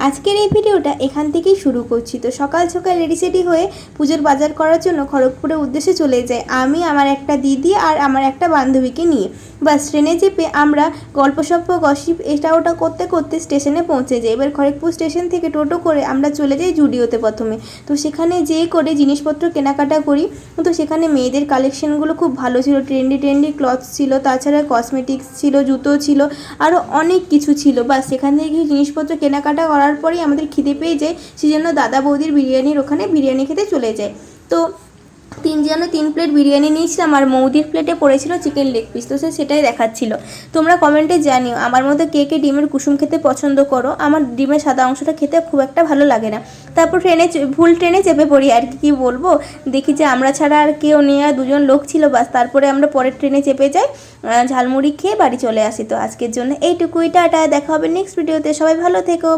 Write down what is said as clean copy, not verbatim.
আজকের এই ভিডিওটা এখান থেকেই শুরু করছি। তো সকাল সকাল রেডি সেডি হয়ে পুজোর বাজার করার জন্য খড়গপুরের উদ্দেশ্যে চলে যাই আমি, আমার একটা দিদি আর আমার একটা বান্ধবীকে নিয়ে। বাস ট্রেনে চেপে আমরা গল্পসপ্প গসিপ এটা ওটা করতে করতে স্টেশনে পৌঁছে যাই। এবার খড়গপুর স্টেশন থেকে টোটো করে আমরা চলে যাই জুডিওতে প্রথমে। তো সেখানে যেয়ে করে জিনিসপত্র কেনাকাটা করি। তো সেখানে মেয়েদের কালেকশনগুলো খুব ভালো ছিল, ট্রেন্ডি ক্লথ ছিল, তাছাড়া কসমেটিক্স ছিল, জুতো ছিল, আরও অনেক কিছু ছিল। বাস সেখান থেকে জিনিসপত্র কেনাকাটা করার পরেই আমাদের খিদে পেয়ে যায়, সেই জন্য দাদা বৌদির বিরিয়ানির ওখানে বিরিয়ানি খেতে চলে যায়। তো তিন প্লেট বিরিয়ানি নিয়েছিলাম আর মৌদির প্লেটে পড়েছিল চিকেন লেগ পিস। তো সেটাই দেখাচ্ছিল। তোমরা কমেন্টে জানিও আমার মধ্যে কে কে ডিমের কুসুম খেতে পছন্দ করো। আমার ডিমের সাদা অংশটা খেতে খুব একটা ভালো লাগে না। তারপর ভুল ট্রেনে চেপে পড়ি আর কি বলবো, দেখি যে আমরা ছাড়া আর কেউ নেই, আর দুজন লোক ছিল। বাস তারপরে আমরা পরের ট্রেনে চেপে যাই, ঝালমুড়ি খেয়ে বাড়ি চলে আসি। তো আজকের জন্য এইটুকুই, টাটা, দেখা হবে নেক্সট ভিডিওতে। সবাই ভালো থেকো।